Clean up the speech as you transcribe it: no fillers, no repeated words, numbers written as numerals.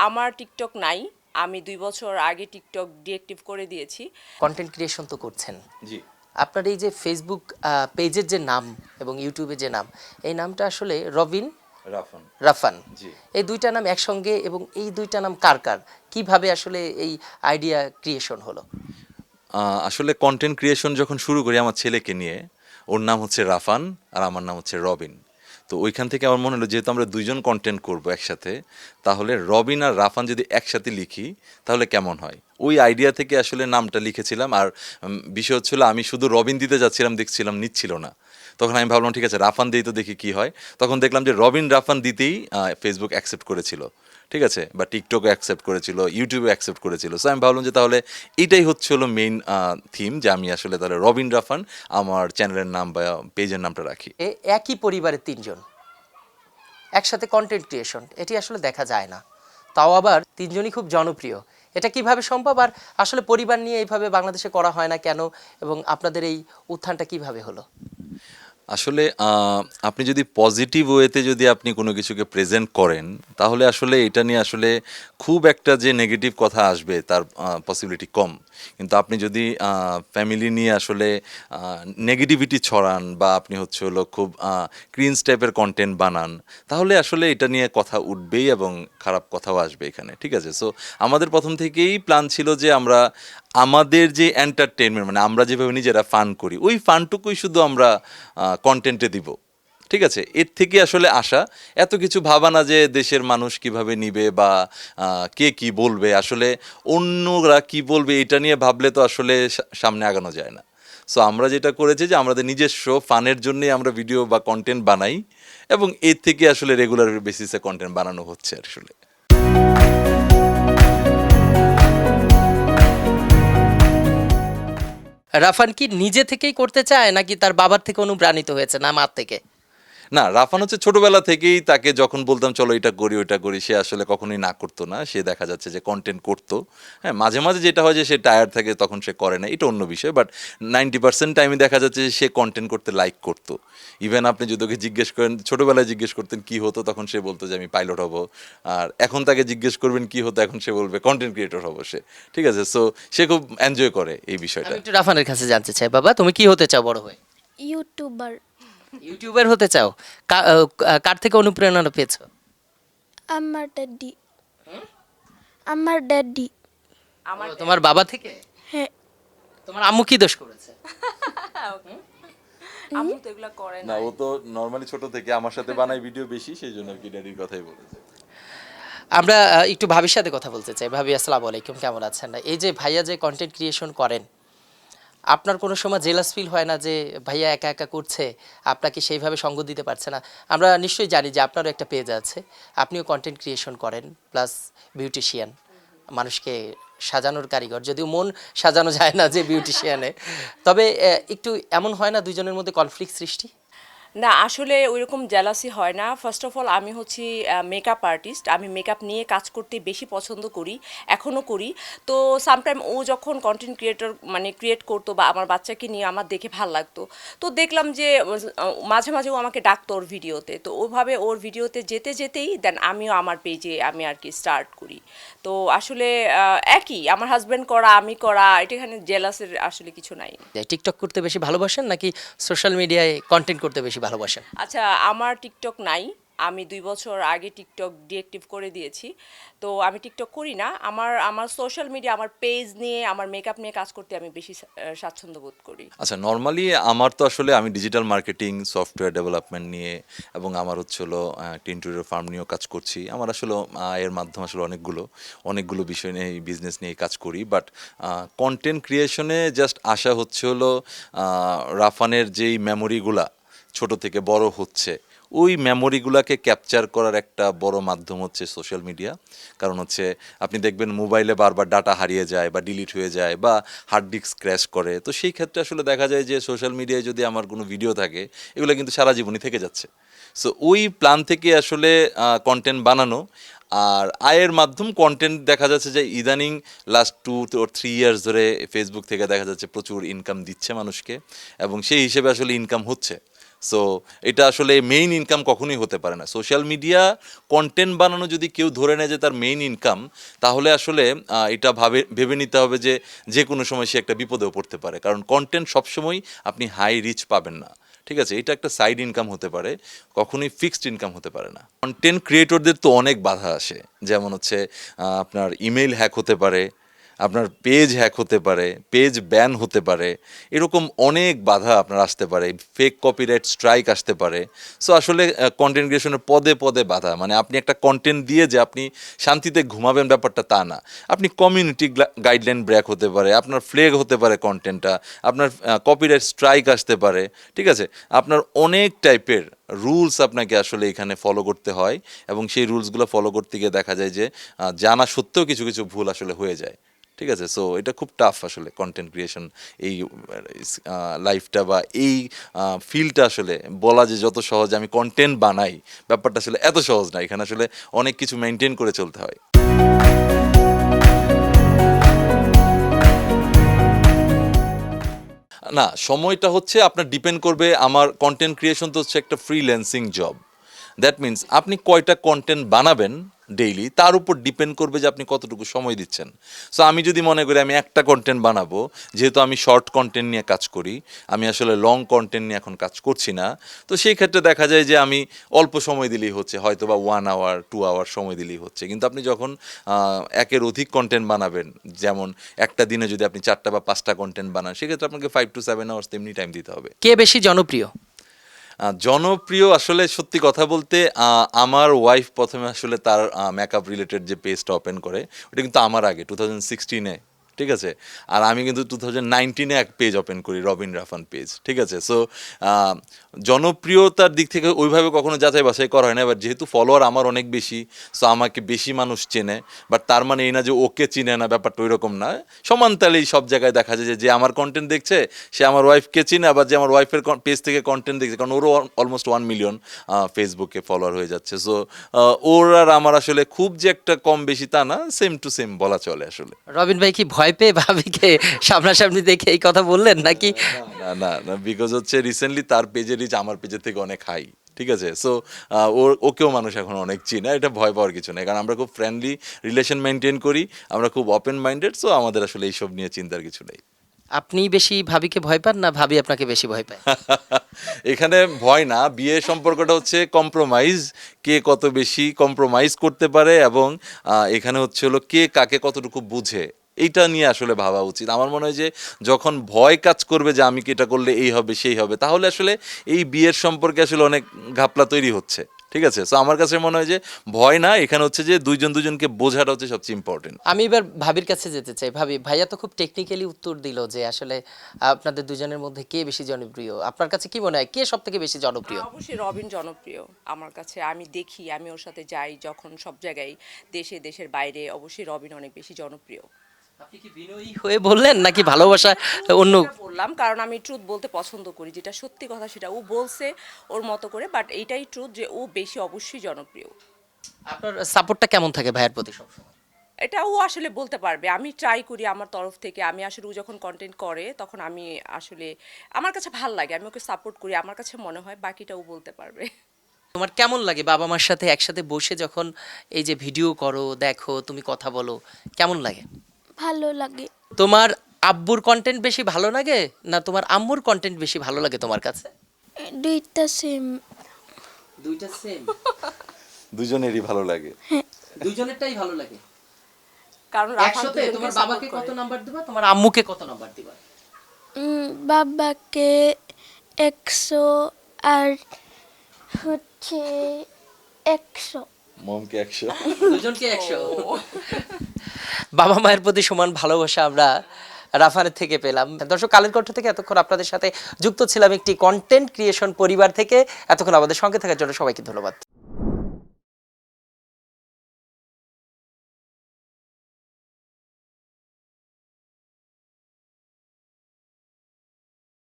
আমার টিকটক নাই। আমি ২ বছর আগে টিকটক ডিএক্টিভ করে দিয়েছি। কন্টেন্ট ক্রিয়েশন তো করছেন, জি। আপনার এই যে ফেসবুক পেজের যে নাম এবং ইউটিউবে যে নাম, এই নামটা আসলে রবিন রাফান। রাফান, জি। এই দুইটা নাম একসঙ্গে, এবং এই দুইটা নাম কার কার, কিভাবে আসলে এই আইডিয়া ক্রিয়েশন হলো? আসলে কন্টেন্ট ক্রিয়েশন যখন শুরু করি আমার ছেলেকে নিয়ে, ওর নাম হচ্ছে রাফান আর আমার নাম হচ্ছে রবিন। তো ওইখান থেকে আমার মনে হলো যেহেতু আমরা দুইজন কন্টেন্ট করব একসাথে, তাহলে রবিন আর রাফান যদি একসাথে লিখি তাহলে কেমন হয়। ওই আইডিয়া থেকে আসলে নামটা লিখেছিলাম। আর বিষয় হচ্ছিল আমি শুধু রবিন দিতে যাচ্ছিলাম, দেখছিলাম নিচ্ছিল না। তখন আমি ভাবলাম ঠিক আছে রাফান দিই তো দেখি কি হয়। তখন দেখলাম যে রবিন রাফান দিতেই ফেসবুক অ্যাকসেপ্ট করেছিল, ঠিক আছে, বা টিকটকে অ্যাকসেপ্ট করেছিল, ইউটিউবে অ্যাকসেপ্ট করেছিল। সো আমি ভাবলাম যে তাহলে এইটাই হচ্ছে হলো মেইন থিম, যে আমি আসলে তাহলে রবিন রাফান আমার চ্যানেলের নাম বা পেজের নামটা রাখি। একই পরিবারের তিনজন একসাথে কন্টেন্ট ক্রিয়েশন, এটি আসলে দেখা যায় না, তাও আবার তিনজনই খুব জনপ্রিয়। এটা কিভাবে সম্ভব, আর আসলে পরিবার নিয়ে এইভাবে বাংলাদেশে করা হয় না কেন, এবং আপনাদের এই উত্থানটা কিভাবে হলো? আসলে আপনি যদি পজিটিভ ওয়েতে যদি আপনি কোনো কিছুকে প্রেজেন্ট করেন, তাহলে আসলে এটা নিয়ে আসলে খুব একটা যে নেগেটিভ কথা আসবে তার পসিবিলিটি কম। কিন্তু আপনি যদি ফ্যামিলি নিয়ে আসলে নেগেটিভিটি ছড়ান, বা আপনি হচ্ছে হলো খুব ক্রিঞ্জ টাইপের কন্টেন্ট বানান, তাহলে আসলে এটা নিয়ে কথা উঠবেই এবং খারাপ কথাও আসবে এখানে, ঠিক আছে। সো আমাদের প্রথম থেকেই প্ল্যান ছিল যে আমরা আমাদের যে এন্টারটেনমেন্ট, মানে আমরা যেভাবে নিজেরা ফান করি, ওই ফানটুকুই শুধু আমরা কন্টেন্টে দিব, ঠিক আছে। এর থেকে আসলে আশা, এত কিছু ভাবা না যে দেশের মানুষ কিভাবে নিবে বা কে কি বলবে, আসলে অন্যরা কি বলবে এটা নিয়ে ভাবলে তো আসলে সামনে আগানো যায় না। সো আমরা যেটা করেছি যে আমাদের নিজস্ব ফানের জন্যই আমরা ভিডিও বা কন্টেন্ট বানাই, এবং এর থেকে আসলে রেগুলার বেসিসে কন্টেন্ট বানানো হচ্ছে আসলে। রাফান কি নিজে থেকেই করতে চায়, নাকি তার বাবার থেকে অনুপ্রাণিত হয়েছে, না মার থেকে? না, রাফান হচ্ছে ছোটবেলা থেকেই, তাকে যখন বলতাম চলো এটা করি ওইটা করি, সে আসলে কখনোই না করতো না। সে দেখা যাচ্ছে যে কন্টেন্ট করতো, হ্যাঁ, মাঝে মাঝে যেটা হয় যে সে টায়ার্ড থাকে তখন সে করে না, এটা অন্য বিষয়। বাট 90% টাইমে দেখা যাচ্ছে যে সে কন্টেন্ট করতে লাইক করতো। ইভেন আপনি যদি ওকে জিজ্ঞেস করেন, ছোটবেলায় জিজ্ঞেস করতেন কি হতো, তখন সে বলতো যে আমি পাইলট হব। আর এখন তাকে জিজ্ঞেস করবেন কি হতো, এখন সে বলবে কন্টেন্ট ক্রিয়েটর হবো সে, ঠিক আছে। সো সে খুব এনজয় করে এই বিষয়টা। আমি একটু রাফানের কাছে জানতে চাই, বাবা তুমি কি হতে চাও বড় হয়ে? ইউটিউবার। ইউটিউবার হতে চাও? কার থেকে অনুপ্রেরণা পেয়েছো? আমার ড্যাডি। আমার ড্যাডি। আমার তোমার বাবা থেকে? হ্যাঁ। তোমার আম্মু কি দোষ করেছে? আম্মু তো এগুলা করে না, না। ও তো নর্মালি ছোট থেকে আমার সাথে বানায় ভিডিও বেশি, সেই জন্য আর কি ড্যাডির কথাই বলেছে। আমরা একটু ভাবির সাথে কথা বলতে চাই। ভাবি, আসসালামু আলাইকুম, কেমন আছেন? এই যে ভাইয়া যে কন্টেন্ট ক্রিয়েশন করেন, আপনার কোনো সময় জেলাস ফিল হয় না যে ভাইয়া একা একা করছে, আপনাকে সেইভাবে সঙ্গ দিতে পারছে না? আমরা নিশ্চয়ই জানি যে আপনারও একটা পেজ আছে, আপনিও কন্টেন্ট ক্রিয়েশন করেন, প্লাস বিউটিশিয়ান, মানুষকে সাজানোর কারিগর, যদিও মন সাজানো যায় না যে বিউটিশিয়ানে। তবে একটু এমন হয় না দুইজনের মধ্যে কনফ্লিক্ট সৃষ্টি? না, আসলে ওইরকম জেলাসি হয় না। ফার্স্ট অফ অল আমি হচ্ছি মেকআপ আর্টিস্ট। আমি মেকআপ নিয়ে কাজ করতে বেশি পছন্দ করি, এখনও করি। তো সামটাইম ও যখন কন্টেন্ট ক্রিয়েটর মানে ক্রিয়েট করতো বা আমার বাচ্চাকে নিয়ে আমার দেখে ভাল লাগতো, তো দেখলাম যে মাঝে মাঝে ও আমাকে ডাকতো ওর ভিডিওতে। তো ওভাবে ওর ভিডিওতে যেতে যেতেই দেন আমিও আমার পেজে আমি আর কি স্টার্ট করি। তো আসলে একই, আমার হাজব্যান্ড করা আমি করা, এটা এখানে জেলাসের আসলে কিছু নাই। টিকটক করতে বেশি ভালোবাসেন, নাকি সোশ্যাল মিডিয়ায় কন্টেন্ট করতে বেশি ভালোবাসেন? আচ্ছা, আমার টিকটক নাই। আমি ২ বছর আগে টিকটক ডিএক্টিভ করে দিয়েছি। তো আমি টিকটক করি না। আমার আমার সোশ্যাল মিডিয়া, আমার পেজ নিয়ে, আমার মেকআপ নিয়ে কাজ করতে আমি বেশি স্বাচ্ছন্দ্য বোধ করি। আচ্ছা, নর্মালি আমার তো আসলে আমি ডিজিটাল মার্কেটিং, সফটওয়্যার ডেভেলপমেন্ট নিয়ে, এবং আমার হচ্ছে হলো একটা ইন্টেরিয়র ফার্ম নিয়েও কাজ করছি। আমার আসলে এর মাধ্যমে আসলে অনেকগুলো বিষয় নিয়ে, বিজনেস নিয়ে কাজ করি। বাট কন্টেন্ট ক্রিয়েশনে জাস্ট আশা হচ্ছে হলো রাফানের যেই মেমোরিগুলা ছোট থেকে বড় হচ্ছে, ওই মেমোরিগুলোকে ক্যাপচার করার একটা বড় মাধ্যম হচ্ছে সোশ্যাল মিডিয়া। কারণ হচ্ছে আপনি দেখবেন মোবাইলে বারবার ডাটা হারিয়ে যায় বা ডিলিট হয়ে যায় বা হার্ড ডিস্ক ক্র্যাশ করে। তো সেই ক্ষেত্রে আসলে দেখা যায় যে সোশ্যাল মিডিয়ায় যদি আমার কোনো ভিডিও থাকে, এগুলো কিন্তু সারা জীবনই থেকে যাচ্ছে। সো ওই প্ল্যান থেকে আসলে কন্টেন্ট বানানো। আর আয়ের মাধ্যম কন্টেন্ট দেখা যাচ্ছে যে ইদানিং লাস্ট 2 or 3 ইয়ার্স ধরে ফেসবুক থেকে দেখা যাচ্ছে প্রচুর ইনকাম দিচ্ছে মানুষকে, এবং সেই হিসেবে আসলে ইনকাম হচ্ছে। সো এটা আসলে মেইন ইনকাম কখনোই হতে পারে না। সোশ্যাল মিডিয়া কন্টেন্ট বানানো যদি কেউ ধরে নেয় যে তার মেইন ইনকাম, তাহলে আসলে এটা ভেবে নিতে হবে যে যে কোনো সময় সে একটা বিপদেও পড়তে পারে, কারণ কন্টেন্ট সবসময় আপনি হাই রিচ পাবেন না। ঠিক আছে, এটা একটা সাইড ইনকাম হতে পারে, কখনোই ফিক্সড ইনকাম হতে পারে না। কন্টেন্ট ক্রিয়েটরদের তো অনেক বাধা আসে, যেমন হচ্ছে আপনার ইমেইল হ্যাক হতে পারে, আপনার পেজ হ্যাক হতে পারে, পেজ ব্যান হতে পারে, এরকম অনেক বাধা আপনার আসতে পারে, ফেক কপিরাইট স্ট্রাইক আসতে পারে। সো আসলে কন্টেন্ট ক্রিয়েশনের পদে পদে বাধা, মানে আপনি একটা কন্টেন্ট দিয়ে যে আপনি শান্তিতে ঘুমাবেন ব্যাপারটা তা না। আপনি কমিউনিটি গাইডলাইন ব্রেক হতে পারে, আপনার ফ্লেগ হতে পারে কন্টেন্টটা, আপনার কপিরাইট স্ট্রাইক আসতে পারে। ঠিক আছে, আপনার অনেক টাইপের রুলস আপনাকে আসলে এখানে ফলো করতে হয়, এবং সেই রুলসগুলো ফলো করতে গিয়ে দেখা যায় যে জানা সত্ত্বেও কিছু কিছু ভুল আসলে হয়ে যায়। ঠিক আছে, সো এটা খুব টাফ আসলে কন্টেন্ট ক্রিয়েশন, এই লাইফটা বা এই ফিল্ডটা আসলে বলা যে যত সহজ আমি কন্টেন্ট বানাই, ব্যাপারটা আসলে এত সহজ না। এখানে আসলে অনেক কিছু মেনটেন করে চলতে হয়। না, সময়টা হচ্ছে আপনার ডিপেন্ড করবে। আমার কন্টেন্ট ক্রিয়েশন তো হচ্ছে একটা ফ্রিল্যান্সিং জব। দ্যাট মিন্স আপনি কয়টা কন্টেন্ট বানাবেন ডেইলি, তার উপর ডিপেন্ড করবে যে আপনি কতটুকু সময় দিচ্ছেন। সো আমি যদি মনে করি আমি একটা কন্টেন্ট বানাবো, যেহেতু আমি শর্ট কন্টেন্ট নিয়ে কাজ করি, আমি আসলে লং কন্টেন্ট নিয়ে এখন কাজ করছি না, তো সেই ক্ষেত্রে দেখা যায় যে আমি অল্প সময় দিলেই হচ্ছে, হয়তো বা 1 আওয়ার 2 আওয়ার সময় দিলেই হচ্ছে। কিন্তু আপনি যখন একের অধিক কন্টেন্ট বানাবেন, যেমন একটা দিনে যদি আপনি 4টা বা 5টা কন্টেন্ট বানান, সেক্ষেত্রে আপনাকে 5 to 7 আওয়ার্স তেমনি টাইম দিতে হবে। কে বেশি জনপ্রিয়? জনপ্রিয় আসলে সত্যি কথা বলতে আমার ওয়াইফ প্রথমে আসলে তার মেকআপ রিলেটেড যে পেজটা ওপেন করে, ওটা কিন্তু আমার আগে 2016-এ। ঠিক আছে, আর আমি কিন্তু 2019-এ এক পেজ ওপেন করি, রবিন রাফান পেজ। ঠিক আছে, সো জনপ্রিয়তার দিক থেকে ওইভাবে কখনো যাচাই বাছাই করা হয় না। এবার যেহেতু ফলোয়ার আমার অনেক বেশি, সো আমাকে বেশি মানুষ চেনে, বাট তার মানে এই না যে ওকে চিনে না, ব্যাপারটা ওই রকম না। সমান তালেই সব জায়গায় দেখা যায় যে আমার কন্টেন্ট দেখছে সে আমার ওয়াইফকে চিনে, আবার যে আমার ওয়াইফের পেজ থেকে কন্টেন্ট দেখছে, কারণ ওরও অলমোস্ট 1 মিলিয়ন ফেসবুকে ফলোয়ার হয়ে যাচ্ছে। সো ওর আর আমার আসলে খুব যে একটা কম বেশি তা না, সেম টু সেম বলা চলে আসলে। রবিন ভাই কি ভয় পেয়ে ভাবিকে সামনাসামনি দেখে এই কথা বললেন নাকি? না না না, বিকজ হচ্ছে রিসেন্টলি তার পেজের রিচ আমার পেজের থেকে অনেক হাই। ঠিক আছে, সো ওকেও মানুষ এখন অনেক চিনে, এটা ভয় পাওয়ার কিছু নেই, কারণ আমরা খুব ফ্রেন্ডলি রিলেশন মেনটেন করি, আমরা খুব ওপেন মাইন্ডেড। সো আমাদের আসলে এইসব নিয়ে চিন্তার কিছু নেই। আপনি বেশি ভাবিকে ভয় পান না ভাবি আপনাকে বেশি ভয় পায়? এখানে ভয় না, বিয়ে সম্পর্কটা হচ্ছে কম্প্রোমাইজ, কে কত বেশি কম্প্রোমাইজ করতে পারে, এবং এখানে হচ্ছে হলো কে কাকে কতটুকু বুঝে, এইটা নিয়ে আসলে ভাবা উচিত। আমার মনে হয় যে যখন ভয় কাজ করবে যে আমি কি এটা করলে এই হবে সেই হবে, তাহলে আসলে এই বিয়ের সম্পর্কে আসলে অনেক ঘাপলা তৈরি হচ্ছে। ঠিক আছে, সো আমার কাছে মনে হয় যে ভয় না, এখানে হচ্ছে যে দুইজন দুজনকে বোঝাটা হচ্ছে সবচেয়ে ইম্পর্টেন্ট। আমি এবার ভাবির কাছে যেতে চাই। ভাবি, ভাইয়া তো খুব টেকনিক্যালি উত্তর দিল যে আসলে আপনাদের দুজনের মধ্যে কে বেশি জনপ্রিয়। আপনার কাছে কি মনে হয় কে সব থেকে বেশি জনপ্রিয়? অবশ্যই রবিন জনপ্রিয় আমার কাছে। আমি দেখি, আমি ওর সাথে যাই যখন সব জায়গায়, দেশে দেশের বাইরে, অবশ্যই রবিন অনেক বেশি জনপ্রিয়। আপনি কি বিনয়ী হয়ে বললেন নাকি ভালোবাসা অন্য? বললাম কারণ আমি ট্রুথ বলতে পছন্দ করি, যেটা সত্যি কথা সেটা ও বলছে ওর মতো করে, বাট এইটাই ট্রুথ যে ও বেশি অবশ্যই জনপ্রিয়। আপনার সাপোর্টটা কেমন থাকে ভাইয়ের প্রতি সবসময়? এটা ও আসলে বলতে পারবে। আমি ট্রাই করি আমার তরফ থেকে, আমি আসলে ও যখন কন্টেন্ট করে তখন আমি আসলে, আমার কাছে ভাল লাগে, আমি ওকে সাপোর্ট করি, আমার কাছে মনে হয়, বাকিটা ও বলতে পারবে। তোমার কেমন লাগে বাবা মার সাথে একসাথে বসে যখন এই যে ভিডিও করো, দেখো, তুমি কথা বলো, কেমন লাগে? ভালো লাগে। তোমার আব্বুর কন্টেন্ট বেশি ভালো লাগে না তোমার আম্মুর কন্টেন্ট বেশি ভালো লাগে তোমার কাছে? দুইটা সেম। দুইটা সেম? দুজনেরই ভালো লাগে। দুইজনেরটাই ভালো লাগে। কারণ রাফান একসাথে দুজনকে তোমার support বাবাকে কত করে। নাম্বার দিবা, তোমার আম্মুকে কত নাম্বার দিবা? বাবাকে 100 আর হচ্ছে 100। মমকে 100। দুজনকে 100। বাবা মায়ের প্রতি সমান ভালোবাসা আমরা রাফানের থেকে পেলাম। দর্শক, কালের কণ্ঠ থেকে এতক্ষণ আপনাদের সাথে যুক্ত ছিলাম একটি কন্টেন্ট ক্রিয়েশন পরিবার থেকে। এতক্ষণ আমাদের সঙ্গে থাকার জন্য সবাইকে ধন্যবাদ।